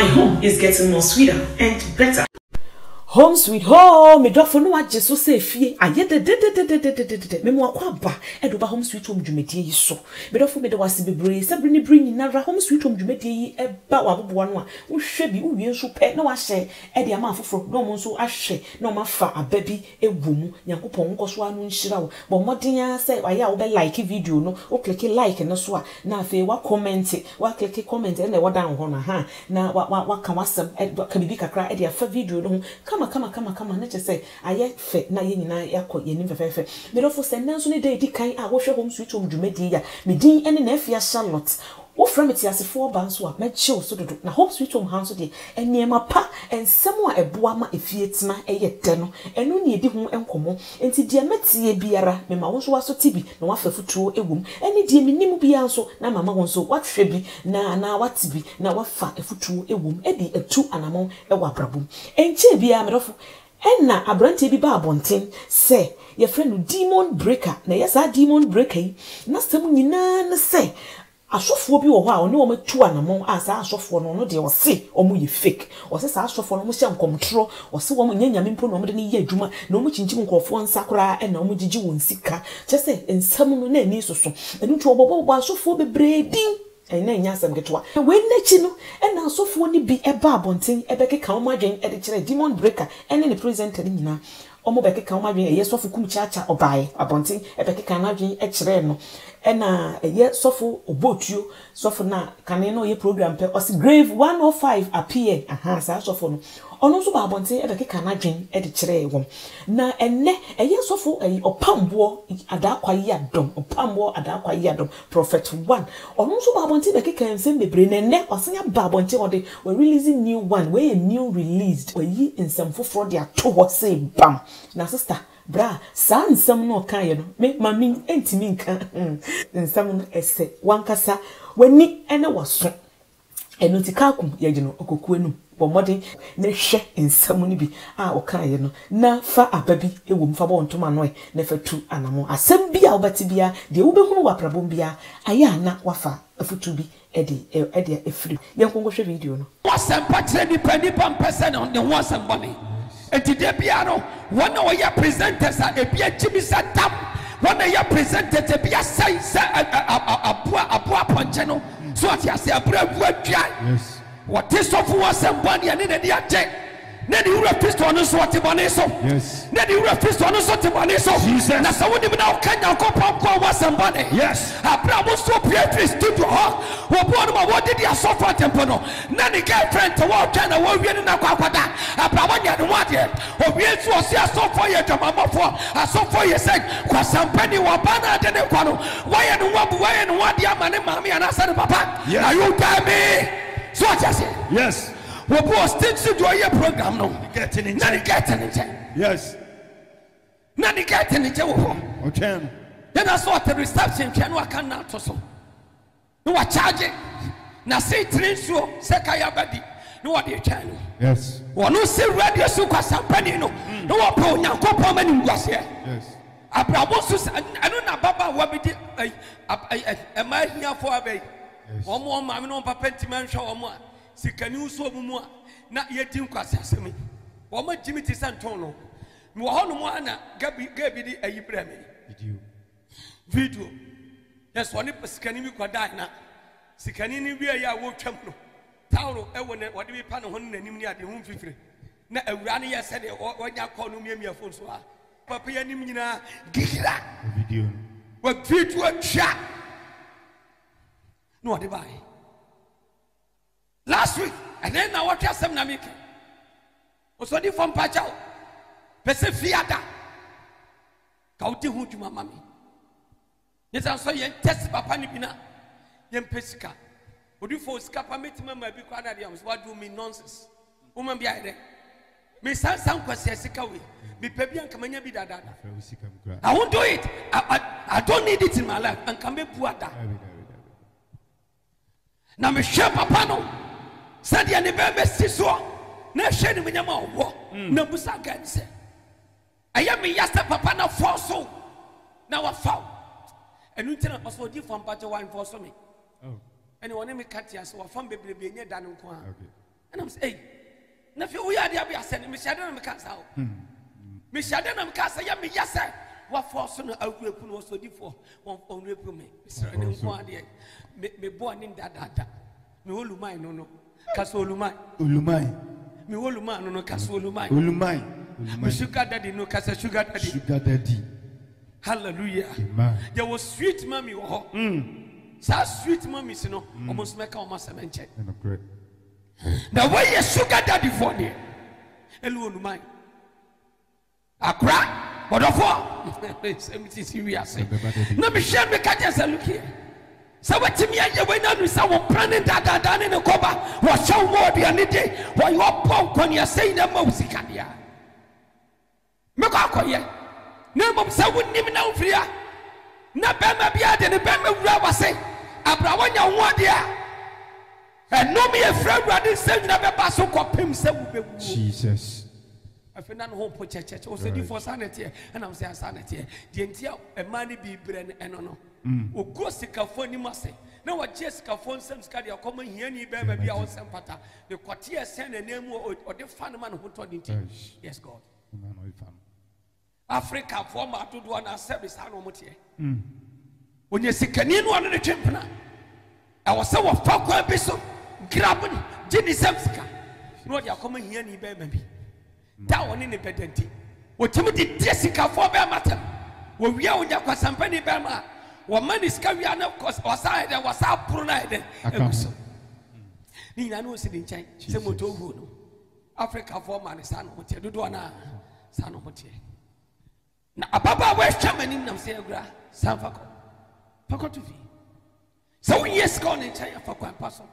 my home is getting more sweeter and better. Home sweet home, me do for no agye so say fie aye de me mo akwa edo ba home sweet home dwumedie yi so me do for me de wase bebre se brini brini na home sweet home dwumedie yi eba wabobo no a wo hwe bi wo wie nso pe na wa hye e de ama afoforo no mo nso ahwe na ma fa ababi egwomu Nyankopon nkoso anu nhira wo bo modin ya say aye wo be like video no wo click like no so a na afi wa comment wa click comment na wo dan ho na ha na wa ka wasem ka bibi kakra e de afa video no kama na say aye fe na ye nyina yakọ ye nim fefe me do for say nanso ne dey di kan a wo hwe home sweet home dwumedi ya me din ene na afia Charlotte wo from it yasefo ba nso a me chill so dodo na home sweet home hanso de eniema pa ensem a eboa ma efie tena eye de no eno ne edi ho enkomo enti de metie biara me ma wo so waso tibi na wa fafutuo ewum eni de menim bia nso na mama wo nso wathwe bi na watibi na wafa efutuo ewum edi etu anamon ewa brabum enche bia me dofo enna abrante bi ba abonten se ye friend no demon breaker na yesa demon breaker na stem nyina na se asofo bi wo ho a oni wo metu anamon asa asofo no de wo se omo ye fake wo se sa asofo no mo hye nkomtro wo se wo nyanyame mpo no mo de ne ye adwuma na omo kyinkyim nkofo nsakora na omo gigi won sika kyese ensam no na ani soso enu tu obobo asofo bebredi ena nya asem getwa we nachi no ena asofo ni bi eba abonten ebekeka omo adwen ede kire demon breaker ene ne presenter nyina omo bekeka omo adwen eye sofo kum chacha obae abonten ebekeka na adwen e kire no ena eye sofo obotuo sofo na kane no ye program pe osi grave 105 appear aha sa sofo no ono so ba abonten ebekeka na adwen e de kire wom na enne eye sofo opambo adakwa yi adom opambo adakwa yi adom prophet 1 ono so ba abonten bekeka ensem bebre na enne osenya ba abonten ode we releasing new one we a new released we yi ensem foforo de ato ho say bam na sister bra sa nsem no kan ye no me mami entimi nka nsem no ese wankasa wani ene waso eno tikakum ye gino okoku enu bo modern ne hwe nsem no bi a o kan ye no na fa ababi ewo mfa bo ntoma no na fa tu anamo asem bi a obati bia de wo behunu waprabom bia aya na wafa afutu bi edi efri ye nkongo hwe video no wasem patre ni pampese no ne ho asem bone enti de bia no wona wo ya presenters a ebia chimisa dam wona ya presenters e bia sai abua ponche no so atiase abra buadwa yes what is of wasem bone ya ne de aje ne di ura Kristo no so te bone so yes ne di ura Kristo no so te bone so na so woni na okanya kopon kwa wasem bone yes abra mo so pre studio ho wo bo no ma wo di asofa tempo no na ni girlfriend to wo twa na wo wie na kwakwada abra mo nya no wade o wie so si asofa ye dwamamofo asofa ye say kwasampani wa bana de ne kwa no waye no wabu waye no wade amane mama ya na sa papa are you tell me so what you say yes we was still do your program no getting in yes nani getting in wo okay then I saw the reception can work now to so no wa charge na say train so sekaya badi no what dey channel yes wono say radio so kwasampani no no wa pa onyankopon mani ngwase yes abrabo so anu na baba wa bi di ma hia fo abai omo ma me no papa ntiman hwa omo sikani uso mumu na yedi nkwase asemi wo ma jimiti santon no me wo hono mo ana gabi di ayibra me video yes woni sikani mi kwada na sikani ni wi ya wo twam no tawro ewo ne wode bi pa no hono nanim ni ade hu fifire na awura ne yese de wonya kọ no miamia phone so a papa ya nim nyina gira video wa video twa no wode bai last week and then now what you say na make also di from pachao pese fiada ka odi hu djuma mami yesa so ye test papa ni bina ye pesika odi fo sika pa metima ma bi kwa na dia what do me nonsense woman bi ade me san kwase sika we me pa bi anka manya bi dada I won't do it. I don't need it in my life and can be puada na me hwe papa no said ya ne bebe siso na hwe ni menyama wo na busa ganse aya me yasta papa na forso na wa fa enu ntina paso di fam pa je wan forso me oh ene woni me katia so wa fam bebrebe nye dan nko a And I'm saying, na fi we are there be asend me shade na me ka sa o. Me shade na me ka sa ya me yase. Wa force no awuepu no so difo. Won onwepu me. Sir ne nko ade. Me bo ani dada. Me olumai no. Kaso olumai. Me olumai no kaso olumai. Me sugar daddy no kaso sugar daddy. Hallelujah. Amen. There was sweet mommy wo. Sa sweet mommy si no almost make o masemenche. Great. The way you sugar daddy for there. Elu olumai. Akra but of what? It's serious. No me share me catch us look here. So what to me I when I was our planning that in the cover was so more the other day while you are punk when you're saying the music can ya. Me go akoye. No mom say wouldn't even know free. Na bema bia de ne bema wura wase. Abra wanya wo dia. And no me a friend rather say na beba so kopem say wo be. Jesus. I feel not home for church. I said for sanity, and I'm saying sanity. The entire a money be brain and no. O go sick a phone, you must say. Now, what Jessica phone sends carry a common here, baby, our Sampata. The quartier send a name or the fan man who told it. Yes, God. Africa former to do one service. When you see Canadian one of the champion, I was so a fuck episode grabbing Jenny Samska. What you're coming here, baby. That one independent. What Timothy Jessica for matter. When we are on your company, Bama, what man is coming out of course, was I there was our pronide. Nina knows it in China. Semoto, Africa for man is son, what you do, son of what you. Now, Papa, where's Chairman in them, Segra, San Faco, Paco to be. So, yes, gone in China for quite person.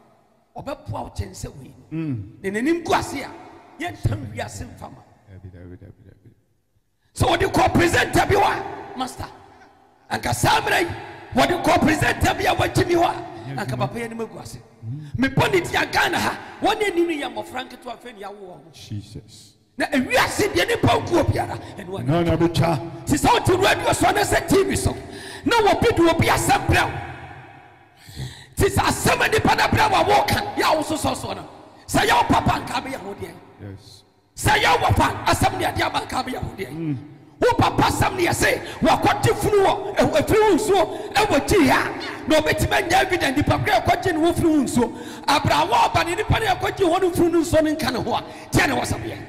Or Bapua Chense win. Then the name Guasia. Yet we are same farmer. So what do you call present Tabiwa, Master? And Casamre, what do you call present Tabia, what Jimmy wa? And Capapay and Muguasi. Me Ponit Yagana, one in of Frank to a friend Yawo. Jesus. Now we are sitting in Pogopia and one. No, no, she's out to read your son as a TV song. No one will be a sample. Tis a summon the Panabra walking. Ya also saw son. Say your papa and Cabia Hodian. Yes. Say your papa, a some near Diaban Cabia Hodian. Who papa some near say, what you flew a few so, and what Tia, no better man David and the Papa Quatin who flew so. Abrawa, but in the Pania Quatin who flew so in Canoa. Tiana was a beer.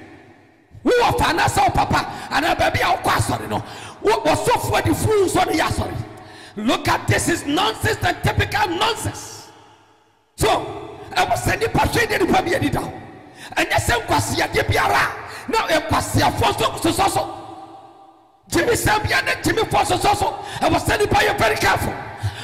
Who are Fanasa papa and a baby of Quasarino. What was so for the fools on the Yasori? Look at this is nonsense and typical nonsense. So, I was sending Passion in the Pabia down. And the same Quasia Dibiara. Now a Quasia Fosso Soso. Jimmy Sambian and Jimmy Fosso Soso. I was sending by you very careful.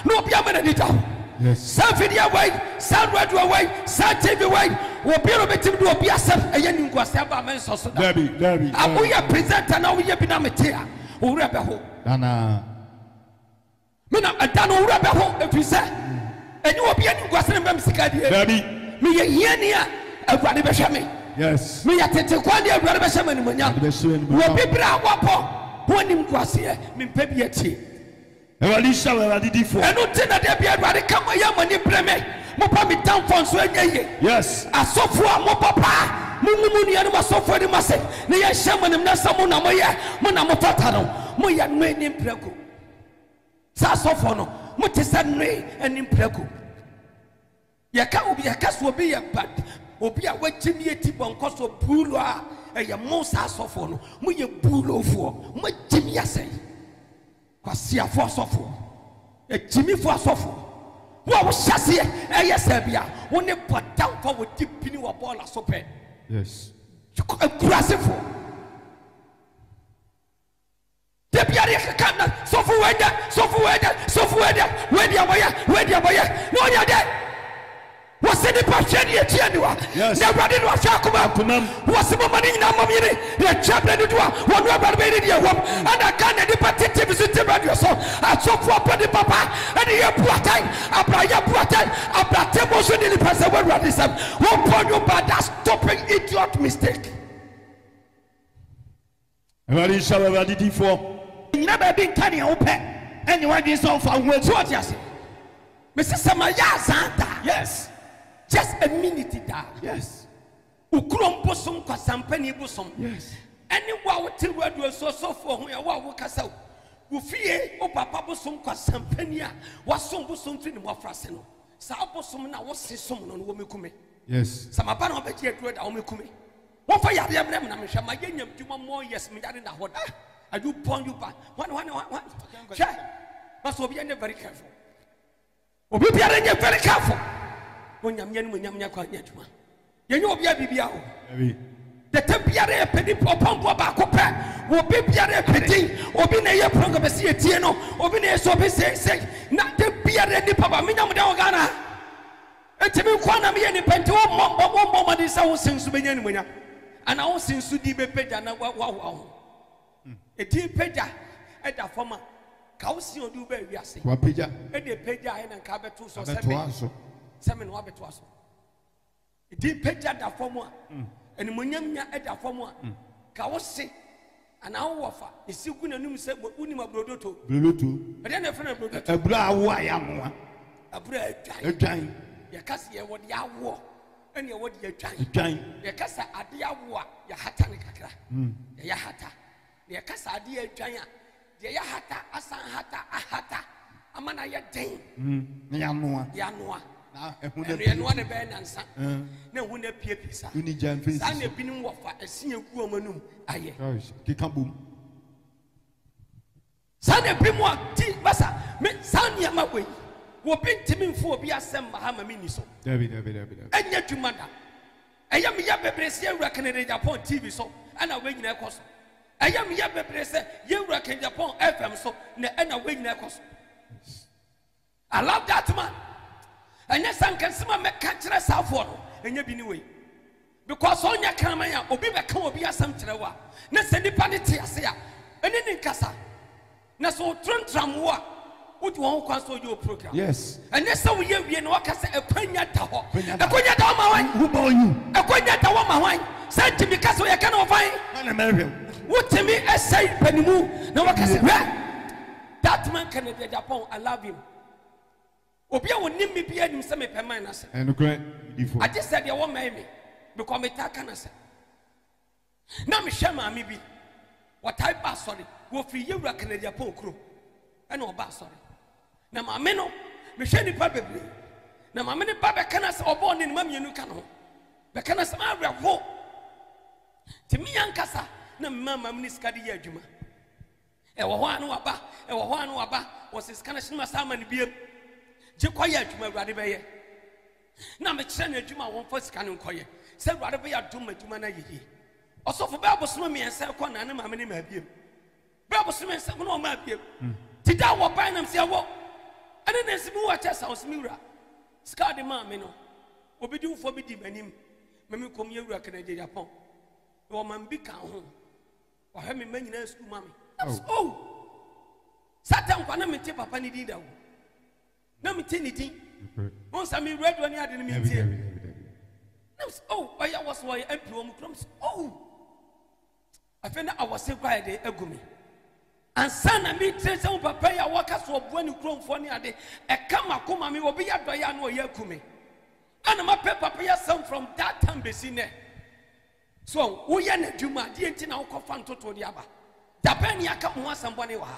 No Biaman down. Yes. Some video away, some radio away, some TV away. Will be able to do a BSF and you go Samba Mensos. Debbie. I will present and now we have been a material. Who rebel. Dana. Mina, I don't know rebel if you say. And you will be any question of Baby. Me a year, a brother Bashami. Yes. Me a Tequandia, brother Bashaman, will be brown wapo. One in Quasia, mean baby a tea. Alicia, I did it for. I don't tell that there be a come a young money pleme. Mopami down for Sway. Yes. A software, Mopapa. Mumuni and my software, the Massey. Near Shaman and Nasamuna, Moya, Moya, made in Preco. Sassofono. Motisanne and impreco. Yaka will be a cast will be a bad, will be a wet Jimmy Tibon cost of Bula, and your most asophono, muy a bulo for, my Jimmy say. Quasia for software, a Jimmy for software. What was Chassis, a Yasabia, when they put down for with deep pinning or ball of soap. Yes. A grassy for. The Biarrica Canada, software, where the way, no, you're dead. Was in the passion yet, yes. Never did what Shakuma, was some money in Amamini, the chaplain, one rubber made in your home, and I can't any particular visit about your son. I saw for the papa, and the Puatan, Abraya Puatan, Abratemos in the person where radism. One point you bad, that stopping idiot mistake. What is our validity for? Never been canny open. Anyone is on for words. What you say? Mrs. Samaya Santa. Yes. Just a minute down. Yes. ukrom bosom kwasampani bosom yes any wa wote radio so for ho ya wa wo kasa wo fie o papa bosom kwasampani a wasom bosom tini mo afrase no sa bosom na wo sesom no wo mekume yes samapa na obeji aduro da wo mekume wo fa yare amrem na mehwa ma yanyam dwuma mo yes me yare na hoda I do pon you back one check but so be very careful obi biara nye very careful onyamye no nyamnya kwa nyadwuma yenye obi abibia ho the tempiare pedi popompo ba kope obi biara pedi obi na ye program be sie tie no obi na so be say na the biara ni papa menyam da ogana etimi kwa na me ni penti wo mo di sa wo sensu benya ni monya ana wo sensu di be peda na wa eti peda eda forma ka wo si odu ba wiase wa peda e de peda e na ka beto so seme no abeto aso eti peda da forma eni monyamnya eda forma ka wo se ana wo wofa esigu na num se unima brodoto e de na fe na brodoto abura awo ayamoa abura adwan ya kasi ye wodi awo eni ye wodi adwan ya kasa ade awo a ya hata ne kakra ya hata ya kasa ade adwan a de ya hata asan hata ahata amana ya den ya noa na ehuna ne be nansa na ehuna piepisa uni jamfisi sa na binim wofa esin egu omanum aye kika bom sa na bimu ati basa me sa na ma gwe wo bintimi mfo obi asem mahama mini so David enya twumada eya me ya bebrese ewura Canada Japan TV so ana we nyina ekoso eya me ya bebrese ewura Canada Japan FM so na ana we nyina ekoso I love that man enya sankasema me ka kire safo no enya bi ni we because onya kraman ya obi be ka obi asem kire wa na se nipa ne te ase ya eni ni nkasa na so trantram wo a wodi won kwa so your program yes enya se wo ye wie no wakasa ekwanya ta ho ekwanya ta ma wan who born you ekwanya ta wo ma wan se timi kasa ye ka na ofan na merwe wotimi esai panimu na wakasa that man Canada Japan I love him obi a wonim me bia nim se me peman na se and great before I just said you want me because me taka na se na me hwe ma me bi what I ba sorry wo free Ewura Canada Japan kro and oba sorry na ma me no me hwe ni pa bebre na ma me ne ba be kana se obo ne ma mienu ka no be kana se ma awra ho ti mi yankasa na mama me ni skadi ya adwuma e wo ho anu aba wo se skana shima sama ne biem je kwaya adwuma awrade be ye na me kire na adwuma won fa sika ne nkoye se awrade be ya dum adwuma na yeyi osofo be abosono me ense ko na ne mama ne ma biem be abosono ense ko no ma biem ti da wo ban nam se wo ene na simu wa chesa osimi wura ska de ma me no obi di ufo bi di manim me kom ye Ewura Canada Japan wo man bi ka ho o he me manyina school mami oh satan kwa na me te papa ni di da wo na me te ni din on sa me radio ni ade ni me tie oh oya was why emplo mu krom oh afena awase kwa de agumi ansana me tre se papa ya waka so obo ni krom fo ni ade e kama koma me obi ya do ya na oya akumi ana ma papa ya some from that time be seen so wo ya na dwuma de enti na wo kofa ntoto de aba Japan ya ka mo asambone wa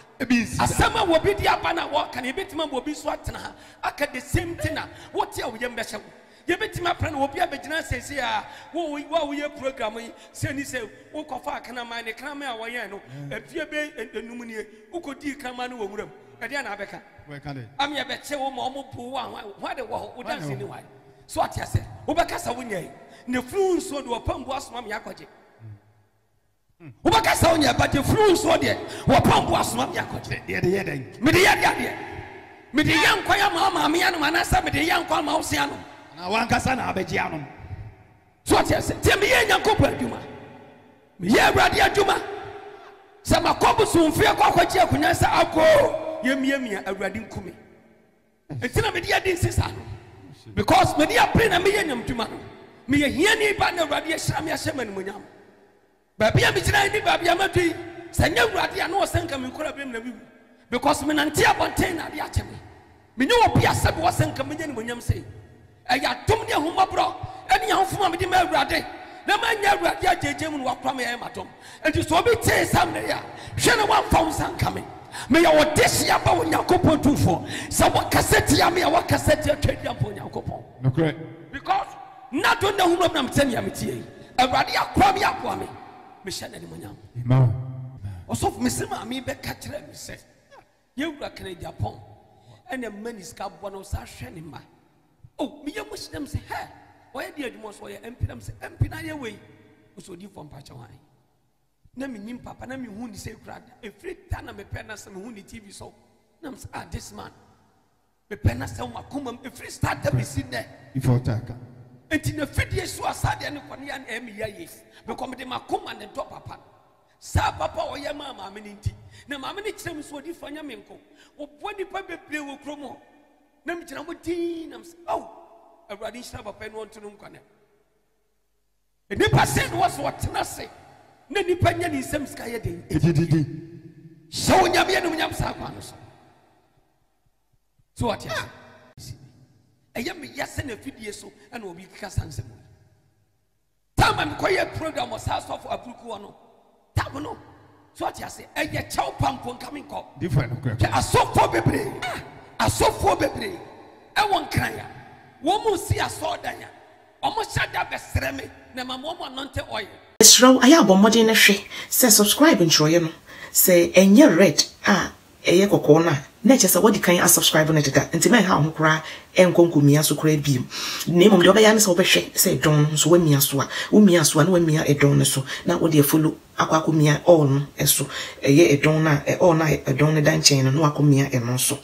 asama wo bi di aba na wo kan ebetima wo bi so atena aka the same thing na wo tie wo yem behye ye betima pra na wo bi abegina sese a wo ye program yi se ni se wo kofa akana man ne kana ma wo ye no afie be enum nie wo kodi kama no wo wuram e de na abeka am ye beche wo mo bu wa de wo dance ni wa so atia se wo beka sa wo nyai ne flu nso de wo pambu asoma me akwaje ubaka sa onya but the flu so de wo pambu asoma me akwaje ye de me de me de yankwa ya ma me anu anasa me de yankwa ma osia no na wankasa na abeji anu so atia se tie me ye nyankopɔ adwuma me ye awrade adwuma se makobu so mfie kwakwaji akunya sa akọ yemia awrade nkumi etina me de ade nsisa no because me de apre na me ye nyamdwuma no me ye hiani ba na awrade hyira me ahyɛ manumunyam baby am jina ni baby am adui sanya awrade a no senka me nkora bem na bi because me nante abonten na de ache me nyo obi asabe wo senka me nyani munyam sei eya tom ne homabro eni ya hofuma me de ma awrade na manya awurade agyeegye mu no wakora me yɛ matom enti so obi tee sam ne ya hwɛ ne wamfa wo nsa nka me meyɛ wɔde hyia ba onyankopɔn tumfoɔ sɛ wɔkasa tia me a wɔkasa tia twadua mpo onyankopɔn nokora because na do na hunom na mete nea metie yi awurade akora me aboa me mehyɛ n'animonyam amen ɔsɔfo mese maame bɛka kyerɛ me sɛ yɛwura kene Japan ɛna mani sika boa no saa hwɛ ne ma oh meyɛ mo hyɛm sɛ hɛ ɔyɛ de adwuma so ɔyɛ MP nam sɛ MP na yɛ wei ɔsɔ di fɔ mpakyɛ wan na menyim papa na mehu ni sɛ kura every time na mepɛ na sɛ mehu ni TV so na msɛ this man mepɛ na sɛ wakoma every start to be seen there before taka enti na fidie so asade ne kɔne ya na ɛmi ya yes because me de makoma ne dɔ papa sa papa ɔyɛ ma maame ne nti na maame ne kyerɛ me so odi fanya me nko ɔbɔ nipa bebree wɔ kurom hɔ na me gyina mo din na msɛ oh awurade nhyira papa no ɔnto no nkwane nipa sɛ no wɔ so ɔtena se na nipa nya ne nsɛm sika yɛ den edididi hyɛ wo nyame yɛ no nyam saa kwa no so what ya ɛyɛ me ya sɛ na fidie so ɛna obi kasa nsɛm tama me kɔyɛ program wɔ saa sɔfo aburuku wɔ no tama no so what ya sɛ ɛyɛ kyɛw pampo nka me nkɔ different nokora asɔfoɔ bebree ɛwɔ nkran ya wɔn mu si asɔɔdan ya ɔmo hyɛ da bɛsrɛ me na ma mo anɔnte ɔyɛ Esraw aya abomode na hwe se subscribe ntroye no se enye red eye kokko na che se wodi kan subscribe na deda enti men ha ho kora enkonkomia so kora biem nemom de obeya ne se obehwe se don so wamia so a wumia so na wamia edon ne so na wodi follow akwakomia all no eso eye edon na all na edon ne dan chen no akomia eno so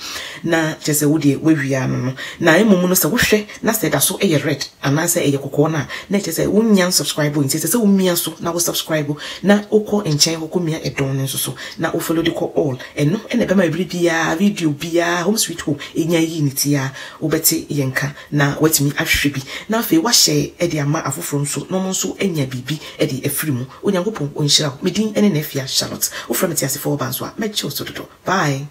na che se wodi wawia no na emom no se wohwe na se da so eye red ana se eye kokko na che se wunya subscribe enti se wumia so na wo subscribe na okọ enchen kokomia edon ne so na wo follow de ko all eno ene be ma bia video bia home sweet home enya yi ni tia obeti yenka na watimi ahwe bi na afi wa hye e de ama afoforo nso no mo nso enya bibi e de afiri mu onyankopon onhyira medin ene na afia Charlotte wo from tiase for banso a mechi oso dodo bye.